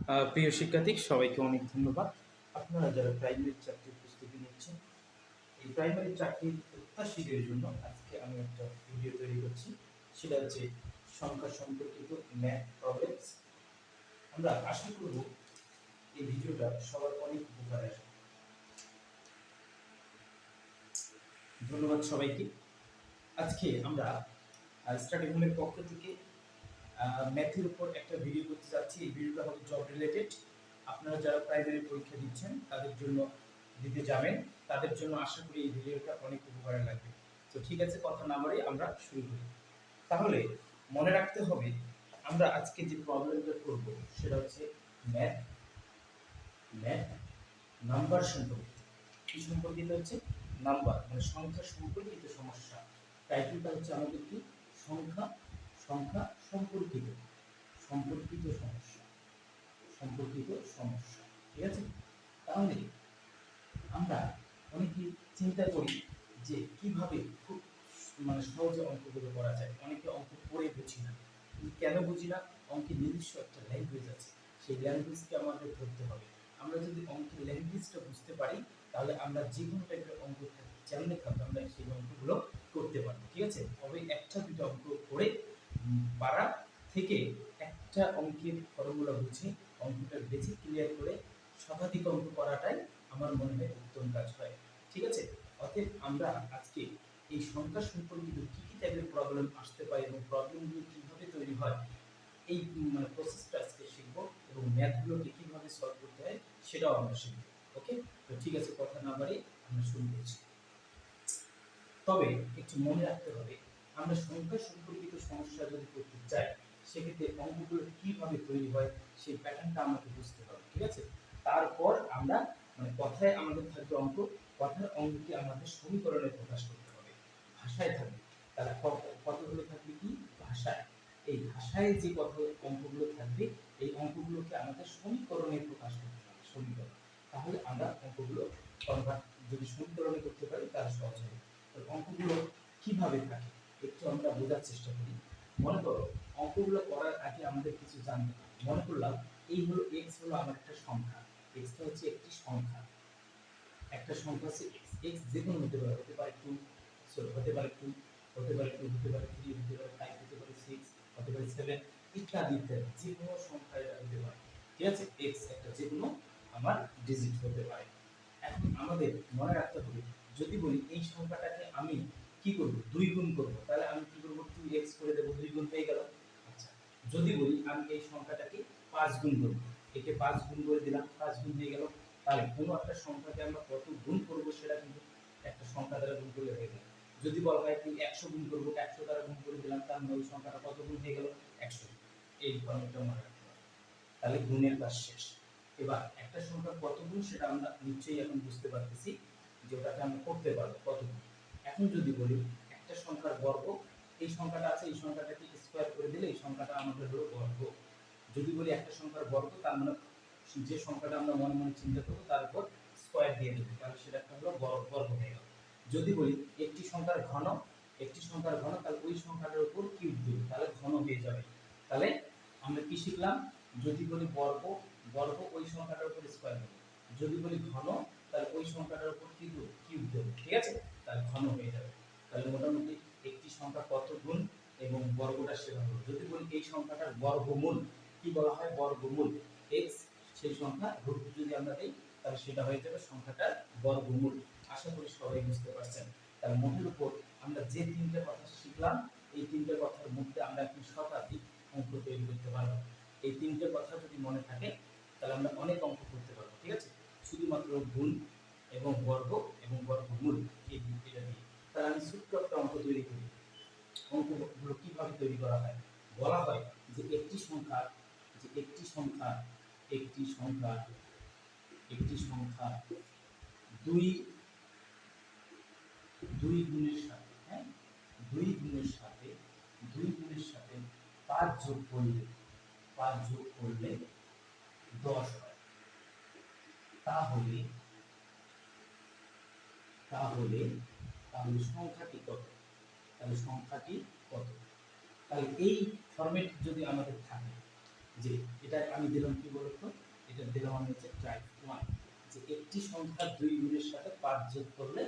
প্রিয় শিক্ষার্থী, সবাইকে অনেক ধন্যবাদ। আপনারা যারা প্রাইমারি চাকরির প্রস্তুতি নিচ্ছেন, এই প্রাইমারি চাকরির প্রত্যাশীদের জন্য আজকে আমি একটা ভিডিও তৈরি করছি। সেটা হচ্ছে সংখ্যা সম্পর্কিত ম্যাথ প্রবলেমস। আমরা আশা করব এই ভিডিওটা সবার অনেক উপকারে আসবে। ধন্যবাদ সবাইকে। আজকে আমরা স্টাডি হোমের পক্ষ থেকে ম্যাথের উপর একটা ভিডিও করতে যাচ্ছি। এই ভিডিওটা হবে জব রিলেটেড। আপনারা যারা প্রাইমারি পরীক্ষা দিচ্ছেন তাদের জন্য দিতে যাবেন, তাদের জন্য আশা করি এই ভিডিওটা অনেক উপকারে লাগবে। তো ঠিক আছে, কথা না বাড়িয়ে আমরা শুরু করি। তাহলে মনে রাখতে হবে, আমরা আজকে যে প্রবলেমটা করব সেটা হচ্ছে ম্যাথ নাম্বার সম্পর্কিত। কি সম্পর্কিত হচ্ছে? নাম্বার, মানে সংখ্যা সম্পর্কিত সমস্যা। টাইটেলটা হচ্ছে আমাদের কি? সংখ্যা সম্পর্কিত সমস্যা। ঠিক আছে? তাহলে আমরা অনেকে চিন্তা করি যে কিভাবে খুব সহজে অঙ্কগুলো করা যায়। অনেকে অঙ্ক পড়ে বুঝি না। কেন বুঝি না? অঙ্কের নিজস্ব একটা ল্যাঙ্গুয়েজ আছে, সেই ল্যাঙ্গুয়েজকে আমাদের ধরতে হবে। আমরা যদি অঙ্কের ল্যাঙ্গুয়েজটা বুঝতে পারি, তাহলে আমরা যে কোনো টাইপের অঙ্ক যেমনি থাকবে আমরা সেই অঙ্কগুলো করতে পারবো। ঠিক আছে? তবে একটা দুটো অঙ্ক করে পারা থেকে একটা অঙ্কের ফর্মুলা বুঝে অঙ্কটা বেশি ক্লিয়ার করে শতাধিক অঙ্ক করাটাই আমার মনে হয় উত্তম কাজ হয়। ঠিক আছে? অতএব আমরা আজকে এই সংখ্যা সম্পর্কিত কী কী টাইপের প্রবলেম আসতে পারে এবং প্রবলেমগুলো কীভাবে তৈরি হয়, এই প্রসেসটা আজকে শিখবো এবং ম্যাথগুলোকে কীভাবে সলভ করতে হয় সেটাও আমরা শিখবো। ওকে? তো ঠিক আছে, কথা না বাড়িয়ে আমরা শুরু করছি। তবে একটু মনে রাখতে হবে, আমরা সংখ্যা সম্পর্কিত সমস্যা যদি করতে চাই, সেক্ষেত্রে অঙ্কগুলো কীভাবে তৈরি হয় সেই প্যাটার্নটা আমাকে বুঝতে হবে। ঠিক আছে? তারপর আমরা কথায় আমাদের থাকবে অঙ্ক, কথার অঙ্ককে আমাদের সমীকরণে প্রকাশ করতে হবে, ভাষায় থাকবে। তাহলে কতগুলো থাকবে? কি ভাষায়? এই ভাষায় যে কত অঙ্কগুলো থাকবে, এই অঙ্কগুলোকে আমাদের সমীকরণে প্রকাশ করতে হবে। সমীকরণ, তাহলে আমরা অঙ্কগুলো কনভার্ট যদি সমীকরণে করতে পারি তাহলে সহজ হবে। অঙ্কগুলো কিভাবে থাকে একটু আমরা বোঝার চেষ্টা করি। মনে করো, অঙ্কগুলো করার আগে আমাদের কিছু জানতে হবে। মনে করলাম এই হলো x, হলো আমার একটা সংখ্যা। x হচ্ছে একটি সংখ্যা, একটা সংখ্যা হচ্ছে x যে কোনো হতে পারে, হতে পারে 2, হতে পারে 2, হতে পারে 2, হতে পারে 3, হতে পারে 5, হতে পারে 6, হতে পারে 7, ইত্যাদি ইত্যাদি যে কোনো সংখ্যা এটা হতে পারে। ঠিক আছে? x একটা যে কোনো আমার ডিজিট হতে পারে। এখন আমাদের মনে রাখতে হবে, যদি বলি এই সংখ্যাটাকে আমি কি করব? 2 গুণ করব, তাহলে আমি কি করব? 2x করে দেব, 2 গুণ পেয়ে গেল। আচ্ছা, যদি বলি আমি এই সংখ্যাটাকে 5 গুণ করব, একে 5 গুণ করে দিলাম, 5 গুণ হয়ে গেল। তাহলে কোনো একটা সংখ্যাকে আমরা কত গুণ করব সেটা কিন্তু একটা সংখ্যা দ্বারা গুণ করলে হয়ে গেল। যদি বলা হয় কি 100 গুণ করব, 100 দ্বারা গুণ করে দিলাম, তার মানে ওই সংখ্যাটা কত গুণ হয়ে গেল? 100। এই ফর্মুলাটা মনে রাখতে হবে। তাহলে গুণের কাজ শেষ। এবার একটা সংখ্যা কত গুণ সেটা আমরা নিশ্চয়ই এখন বুঝতে পারতেছি যে ওটাকে আমরা করতে পারবো কত গুণ। এখন যদি বলি একটা সংখ্যার বর্গ, এই সংখ্যাটা আছে, এই সংখ্যাটাকে স্কোয়ার করে দিলে এই সংখ্যাটা আমাদের হলো বর্গ। যদি বলি একটা সংখ্যার বর্গ, তার মানে যে সংখ্যাটা আমরা মনে মনে চিন্তা করবো তার উপর স্কোয়ার দিয়ে দেবো, তাহলে সেটা একটা হলো বর্গ হয়ে গেল। যদি বলি একটি সংখ্যার ঘন, তাহলে ওই সংখ্যাটার উপর কিউব দেবো, তাহলে ঘন হয়ে যাবে। তাহলে আমরা কি শিখলাম? যদি বলি বর্গ, ওই সংখ্যাটার উপর স্কয়ার দেব। যদি বলি ঘন, তাহলে ওই সংখ্যাটার উপর কি দেব? কিউব দেব। ঠিক আছে? তাহলে ঘন হয়ে যাবে। তাহলে মোটামুটি একটি সংখ্যা কত গুণ এবং বর্গটা সেটা হলো। যদি বলি এই সংখ্যাটার বর্গমূল, কি বলা হয়? বর্গমূল। x সেই সংখ্যা রুট যদি আমরা দেই, তাহলে সেটা হয়ে যাবে সংখ্যাটার বর্গমূল। আশা করি সবাই বুঝতে পারছেন। তাহলে মোটের উপর আমরা যে তিনটে কথা শিখলাম, এই তিনটে কথার মধ্যে আমরা এখন শতাধিক অঙ্ক তৈরি করতে পারবো। এই তিনটে কথা যদি মনে থাকে তাহলে আমরা অনেক অঙ্ক করতে পারবো। ঠিক আছে? শুধুমাত্র গুণ এবং বর্গ এবং বর্গমূল এই দুইটা দিয়ে। তাহলে আমি ছোট্ট একটা অঙ্ক তৈরি করি। অঙ্কগুলো কিভাবে তৈরি করা হয়? বলা হয় যে একটি সংখ্যা দুই গুণের সাথে, হ্যাঁ, দুই গুণের সাথে 5 যোগ করলে 10 হয়। তাহলে সংখ্যাটি কত? তাহলে এই ফরম্যাট যদি আমাদের থাকে, যে এটা আমি দিলাম কি বলতো, এটা দিলাম আমি হচ্ছে টাইপ 1, যে একটি সংখ্যা 2 গুণের সাথে 5 যোগ করলে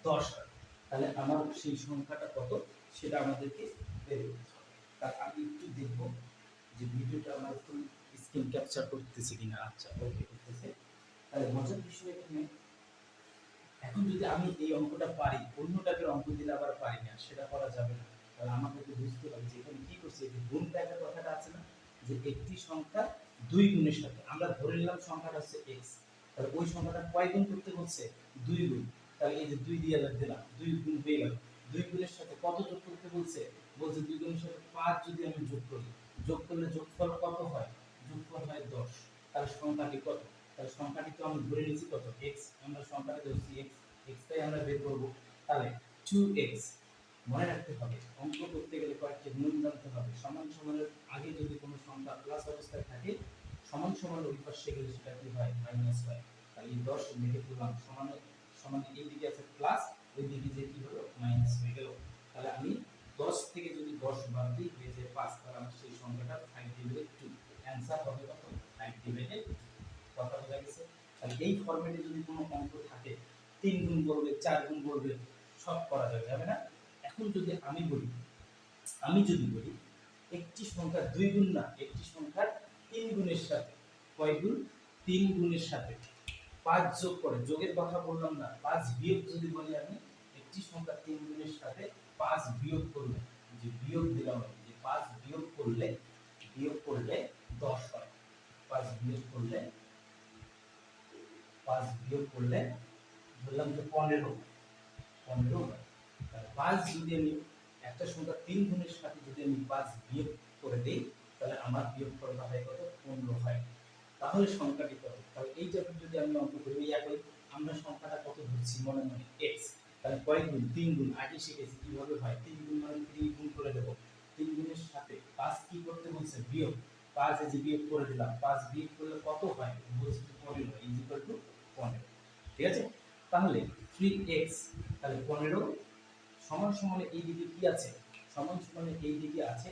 10 হয়। তাহলে আমার সেই সংখ্যাটা কত সেটা আমাদেরকে বের করতে হবে। তার আমি একটু দেখব যে ভিডিওটা আমার ফুল স্ক্রিন ক্যাপচার করতেছে কিনা। আচ্ছা, ওকে, করতেছে। তাহলে মজার বিষয় এখানে, এখন যদি আমি এই অঙ্কটা পারি, অন্য টাইপের অঙ্ক দিলে আবার পারি না, সেটা করা যাবে না। তাহলে আমাকে তো বুঝতে হবে যে এখানে কি করছে, যে গুণ টাইপের কথাটা আছে না, যে একটি সংখ্যা 2 গুণের সাথে, আমরা ধরে নিলাম সংখ্যাটা হচ্ছে x, তাহলে ওই সংখ্যাটা কয় গুণ করতে হচ্ছে, 2 গুণ। তাহলে এই যে 2 দিয়ে দিলাম, 2 গুণ হয়ে গেল। 2 গুণের সাথে কত যোগ করতে বলছে, বলছে 2 গুণের সাথে 5 যদি আমি যোগ করি, যোগ করলে যোগফল কত হয়, যোগফল হয় 10। তাহলে সংখ্যাটি কত, তাহলে সংখ্যাটি তো আমি ধরে নিয়েছি কত, x, আমরা সংখ্যাটা ধরছি x, x টাই আমরা বের করব। তাহলে 2x, মনে রাখতে হবে অঙ্ক করতে গেলে কয়েকটি নিয়ম জানতে হবে। সমান সমানের আগে যদি কোনো সংখ্যা প্লাস অবস্থায় থাকে, সমান সমান ওই পাশে গেলে সেটা কি হয়, মাইনাস হয়। তাহলে এই 10 লিখে দিলাম, সমান সমান এই দিকে আছে প্লাস, ওই দিকে যে কি হলো, মাইনাস হয়ে গেল। তাহলে আমি 10 থেকে যদি 10 বাদ দিই হয়ে যায় 5, তাহলে আমার সেই সংখ্যাটা 5/2, অ্যানসার হবে কত, 5/2। কথা বোঝা গেছে? তাহলে এই ফরম্যাটে যদি কোনো অঙ্ক থাকে, 3 গুণ বলবে, 4 গুণ বলবে, সব করা যাবে না। এখন যদি আমি যদি বলি একটি সংখ্যা 2 গুণ না, একটি সংখ্যার 3 গুণের সাথে, কয় গুণ, 3 গুণের সাথে 5 যোগ করে, যোগের কথা বললাম না, 5 বিয়োগ যদি বলি আমি, একটি সংখ্যা 3 গুণের সাথে 5 বিয়োগ করলে, যে বিয়োগ দিলাম আমি, যে 5 বিয়োগ করলে 10 হয়। 5 বিয়োগ করলে 5 বিয়োগ করলে ধরলাম যে 15 হয়। 5 যদি আমি একটা সংখ্যা 3 গুণের সাথে যদি আমি 5 বিয়োগ করে দেই, তাহলে আমার বিয়োগফলটা হয় কত, 15 হয়। তাহলে সংখ্যাটি কত, তাহলে এই টাইপের যদি আমি অঙ্ক করি, একই আমরা সংখ্যাটা কত ধরছি মনে মনে x, তাহলে কয় গুণ, 3 গুণ, আগে শিখেছি কিভাবে হয়, 3 গুণ মানে 3 গুণ করে দেব, 3 গুণের সাথে 5 কি করতে বলছে, বিয়োগ, 5 এই যে বিয়োগ করে দিলাম, 5 বিয়োগ করলে কত হয়, বলছে 15 15, ঠিক আছে। তাহলে 3x, তাহলে 15 সমান সমানে এই দিকে কি আছে, সমান সমানে এই দিকে আছে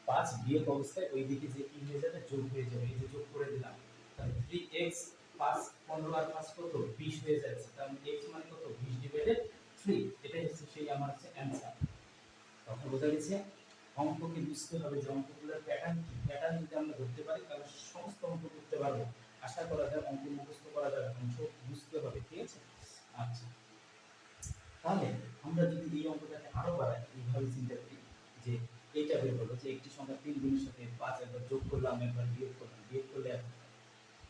5 বিয়োগ অবস্থায়, ওই দিকে যে কি হয়ে যাবে, যোগ হয়ে যাবে, এই যে যোগ করে দিলাম। তাহলে 3x 5, 15 আর 5 কত, 20 হয়ে যাচ্ছে। তাহলে x মানে কত, 20/3। এটাই হচ্ছে সেই আমার হচ্ছে অ্যানসার। কথা বোঝা গেছে? অঙ্ককে বুঝতে হবে যে অঙ্কগুলোর প্যাটার্ন কি, প্যাটার্ন যদি আমরা ধরতে পারি তাহলে সমস্ত অঙ্ক করতে পারবো। আশা করা যায় অঙ্ক মুখস্থ করা যাবে, অঙ্ক বুঝতে হবে, ঠিক আছে। আচ্ছা, তাহলে আমরা যদি এই অঙ্কটাকে আরো বাড়াই, এইভাবে চিন্তা করি যে এইটা বের হলো যে একটি সংখ্যা 3 গুণের সাথে 5 একবার যোগ করলাম, একবার বিয়োগ করলাম, বিয়োগ করলে এখন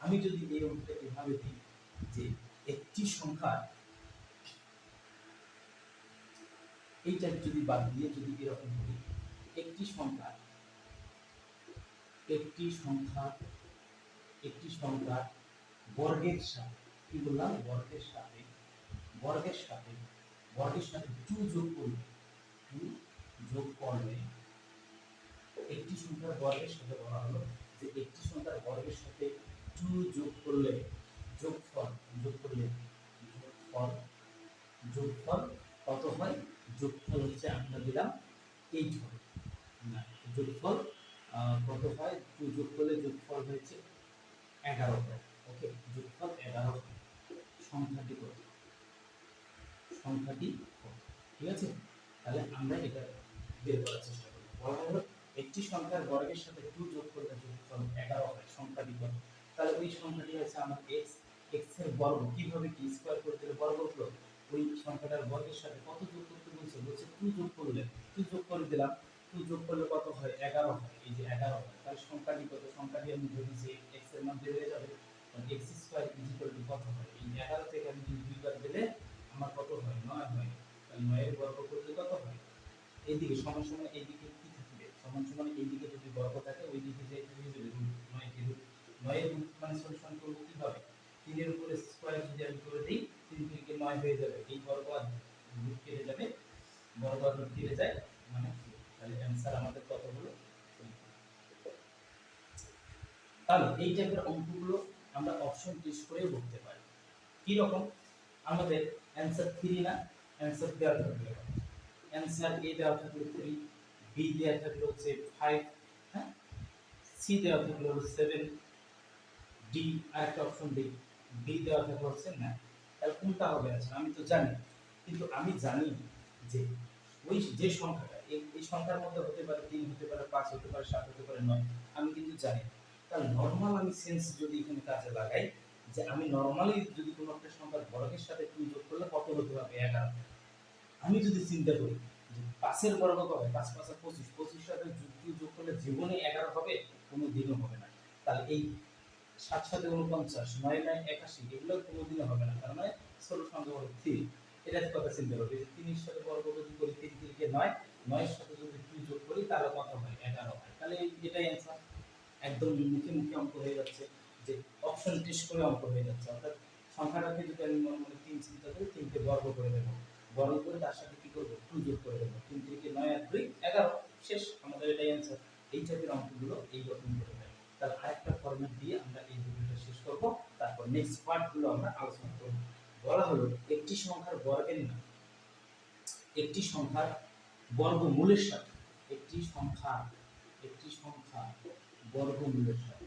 আমি যদি এই অঙ্কটা এভাবে দিই যে একটি সংখ্যা, এইটা যদি বাদ দিয়ে যদি এরকম করি, একটি সংখ্যা একটি সংখ্যা একটি সংখ্যা বর্গের সাথে, কি বললাম, বর্গের সাথে বর্গের সাথে বর্গের সাথে 2 যোগ করলে, 2 যোগ করলে একটি সংখ্যার বর্গের সাথে বলা হলো যে একটি সংখ্যার বর্গের সাথে 2 যোগ করলে যোগফল, যোগফল যোগফল কত হয়, যোগফল হচ্ছে আমরা দিলাম 8 হবে না, যোগফল কত হয়, 2 যোগ করলে যোগফল হচ্ছে 11 হয়। ওকে, যোগফল 11 হয়। সংখ্যাটি কত, সংখ্যাটি কত, ঠিক আছে। তাহলে আমরা এটা বের করার চেষ্টা করব। বলা হলো একটি সংখ্যার বর্গের সাথে 2 যোগ করলে যোগফল 11 হয়, সংখ্যাটি কত। তাহলে ওই সংখ্যাটি হচ্ছে আমার x, x এর বর্গ, কিভাবে কি স্কয়ার করে দিলে বর্গ হলো, ওই সংখ্যাটার বর্গের সাথে কত যোগ করতে বলছে, বলছে 2 যোগ করলে, 2 যোগ করে দিলাম, 2 যোগ করলে কত হয়, 11 হয়, এই যে 11 হয়। তাহলে সংখ্যাটি কত, সংখ্যাটি আমি ধরি যে x এর মান বের হয়ে যাবে, x স্কয়ার কত হয়, এই 11 থেকে আমি যদি 2 বার দিলে আমার কত হয়, 9 হয়। তাহলে 9 এর বর্গ করলে কত হয়, এইদিকে সমান সমান এইদিকে কি থাকবে, সমান সমান এইদিকে যদি বর্গ থাকে ওই দিকে যে হয়ে যাবে রুট 9 কে রুট 9 এর রুট মানে সলিউশন করব কিভাবে, 3 এর উপরে স্কয়ার যদি আমি করে দেই 3 থেকে 9 হয়ে যাবে, এই বর্গ আর রুট কেটে যাবে, বর্গ আর রুট কেটে যায় মানে, তাহলে অ্যানসার আমাদের কত হলো। তাহলে এই টাইপের অঙ্কগুলো আমরা অপশন টেস্ট করেও করতে পারি। কি রকম, আমাদের অ্যানসার 3 না, অ্যানসার দেওয়া থাকবে, অ্যানসার এ দেওয়া থাকবে 3, বি দেওয়া থাকবে হচ্ছে 5, হ্যাঁ, সি দেওয়া থাকলে হলো 7, ডি আরেকটা অপশন ডি, বি দেওয়া থাকলে হচ্ছে না। তাহলে কোনটা হবে আচ্ছা আমি তো জানি, কিন্তু আমি জানি যে ওই যে সংখ্যাটা এই সংখ্যার মধ্যে হতে পারে 3, হতে পারে 5, হতে পারে 7, হতে পারে 9, আমি কিন্তু জানি। তাহলে নরমাল আমি সেন্স যদি এখানে কাজে লাগাই, যে আমি নরমালি যদি কোনো একটা সংখ্যার বর্গের সাথে 2 যোগ করলে কত হতে হবে 11, আমি যদি চিন্তা করি যে 5 এর বর্গ কত হয়, 5 5 25, 25 সাথে যোগ করলে জীবনে 11 হবে, কোনো দিনও হবে না। তাহলে এই 7 7 49, 9 9 81, এগুলো কোনোদিনও হবে না। তার মানে ছোট সংখ্যা হলো 3। এটা কথা চিন্তা করবে যে 3 এর সাথে বর্গ যদি করি 3 3 কে 9, 9 এর সাথে যদি 2 যোগ করি তাহলে কত হয় 11 হয়। তাহলে এটাই অ্যানসার। একদম মুখে মুখে অঙ্ক হয়ে যাচ্ছে, যে অপশন টেস্ট করে অঙ্ক হয়ে যাচ্ছে। অর্থাৎ সংখ্যাটাকে যদি আমি মনে মনে 3 চিন্তা করি, 3 কে বর্গ করে দেব, বর্গ করে তার সাথে কি করব 2 যোগ করে দেব, 3 3 9 আর 2 11, শেষ। আমাদের এটাই অ্যানসার। এই টাইপের অঙ্কগুলো এই রকম করে হয়। তার আরেকটা ফরম্যাট দিয়ে আমরা এই ভিডিওটা শেষ করব, তারপর নেক্সট পার্টগুলো আমরা আলোচনা করব। বলা হলো একটি সংখ্যার বর্গের নাম একটি সংখ্যার বর্গমূলের সাথে, একটি সংখ্যা বর্গমূলের সাথে,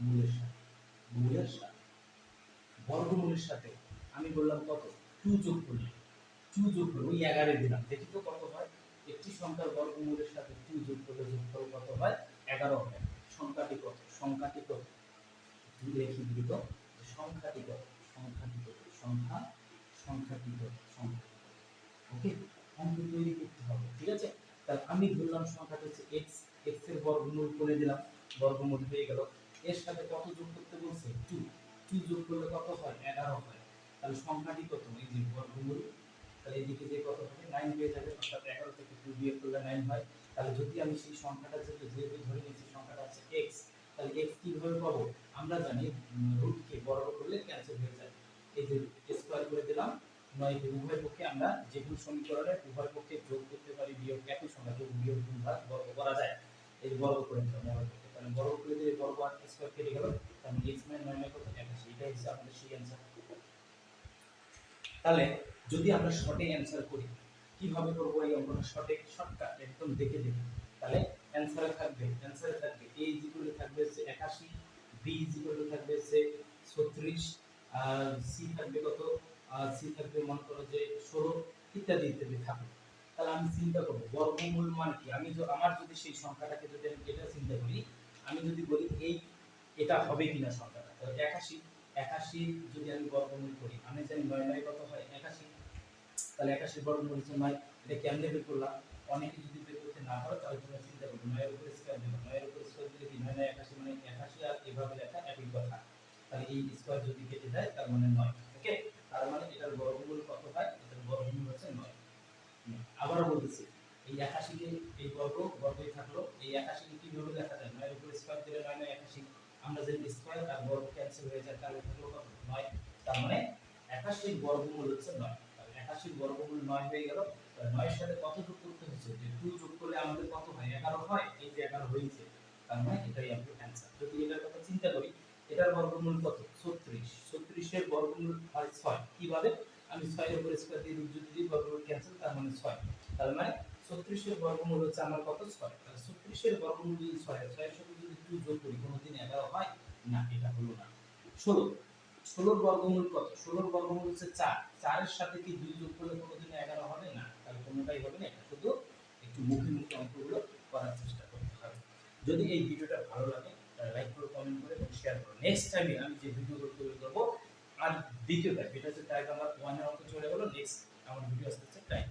মূলের সাথে বর্গমূলের সাথে আমি বললাম কত 2 যোগ করলে, ওই 11 দিলাম, দেখি তো কত হয়। একটি সংখ্যার বর্গমূলের সাথে 2 যোগ করলে যোগফল কত হয় 11 হয়। সংখ্যাটি কত, দেখি দ্রুত সংখ্যাটি কত, সংখ্যাটি কত, ওকে, অঙ্ক তৈরি করতে হবে, ঠিক আছে। তাহলে আমি ধরলাম সংখ্যাটা হচ্ছে x, x এর বর্গমূল করে দিলাম, বর্গমূল হয়ে গেল। এর সাথে কত যোগ করতে বলছে 2, যোগ করলে কত হয় 11 হয়। তাহলে সংখ্যাটি কত, এই যে বর্গমূল, তাহলে এদিকে যে কত হবে 9 পেয়ে যাবে, অর্থাৎ 11 থেকে 2 বিয়োগ করলে 9 হয়। তাহলে যদি আমি সেই সংখ্যাটা যেহেতু ধরে নিয়েছি সংখ্যাটা হচ্ছে x, তাহলে x কিভাবে পাবো, আমরা জানি রুট কে বর্গ করলে ক্যান্সেল হয়ে যায়, এই যে স্কয়ার করে দিলাম। 9 কে উভয় পক্ষে আমরা যে কোনো সমীকরণে উভয় পক্ষে যোগ করতে পারি, বিয়োগ একই সংখ্যা যোগ বিয়োগ গুণ ভাগ বর্গ করা যায়। এই বর্গ করে দিলাম উভয় পক্ষে, তাহলে বর্গ করে দিলে বর্গ আর স্কয়ার কেটে গেল, তাহলে x 9 9 কত 81, এটা হচ্ছে আমাদের সেই অ্যানসার। তাহলে যদি আমরা শর্টে অ্যানসার করি, কিভাবে করব এই অঙ্কটা শর্টে, শর্টকাট একদম দেখে দেখে। তাহলে অ্যানসারে থাকবে a ইকুয়াল থাকবে 81, b ইকুয়াল থাকবে 36, আর c থাকবে কত, c থাকবে মনে করো যে 16, ইত্যাদি ইত্যাদি থাকবে। তাহলে আমি চিন্তা করব বর্গমূল মানে কি, আমার যদি সেই সংখ্যাটাকে যদি আমি এটা চিন্তা করি, আমি যদি বলি এটা হবে কিনা সংখ্যাটা, তাহলে 81 যদি আমি বর্গমূল করি, আমি জানি 9 9 কত হয় 81, তাহলে 81 বর্গমূল হচ্ছে 9। এটা কেমনে বের করলাম, অনেকে যদি বের করতে না পারো তাহলে তোমরা চিন্তা করবে 9 এর উপর স্কয়ার দিবে, 9 এর উপর স্কয়ার দিলে কি 9 9 81, মানে 81 আর এভাবে লেখা একই কথা। তাহলে এই স্কয়ার যদি কেটে যায় তার মানে 9, ওকে। তার মানে এটার বর্গমূল কত হয়, এটার বর্গমূল হচ্ছে 9। আবারও বলতেছি, এই 81 কে এই বর্গই থাকলো, এই 81 কে কিভাবে লেখা যায়, 9 এর উপর স্কয়ার দিলে 9 9 81, আমরা যদি স্কয়ার আর বর্গ ক্যান্সেল হয়ে যায় তাহলে থাকলো কত 9। তার মানে 81 বর্গমূল হচ্ছে 9। তাহলে 81 বর্গমূল 9 হয়ে গেল। 9 এর সাথে কত যোগ করতে হচ্ছে, যে 2 যোগ করলে আমাদের কত হয় 11 হয়, এই যে 11 হয়েছে। তার মানে এটাই আমাদের অ্যানসার। যদি এটার কথা চিন্তা করি, এটার বর্গমূল কত 36, 36 এর বর্গমূল হয় 6, কিভাবে, আমি 6 এর উপর স্কয়ার দিয়ে যদি দিই বর্গমূল ক্যান্সেল, তার মানে 6। তার মানে 36 এর বর্গমূল হচ্ছে আমার কত 6। তাহলে 36 এর বর্গমূল যদি 6 হয়, 6 এর সাথে যদি 2 যোগ করি কোনোদিন 11 হয় না, এটা হলো না। 16, 16 এর বর্গমূল কত, 16 এর বর্গমূল হচ্ছে 4, 4 এর সাথে কি 2 যোগ করলে কোনোদিন 11 হবে না, তাহলে কোনোটাই হবে না। এটা শুধু একটু মুখে মুখে অঙ্কগুলো করার চেষ্টা করতে হবে। যদি এই ভিডিওটা ভালো লাগে তাহলে লাইক করো, কমেন্ট করে এবং শেয়ার করো। নেক্সট টাইমে আমি যে ভিডিওগুলো তৈরি করব, আর দ্বিতীয় টাইপ, এটা হচ্ছে টাইপ নাম্বার 1 এর অঙ্ক চলে গেল, নেক্সট আমার ভিডিও আসছে টাইপ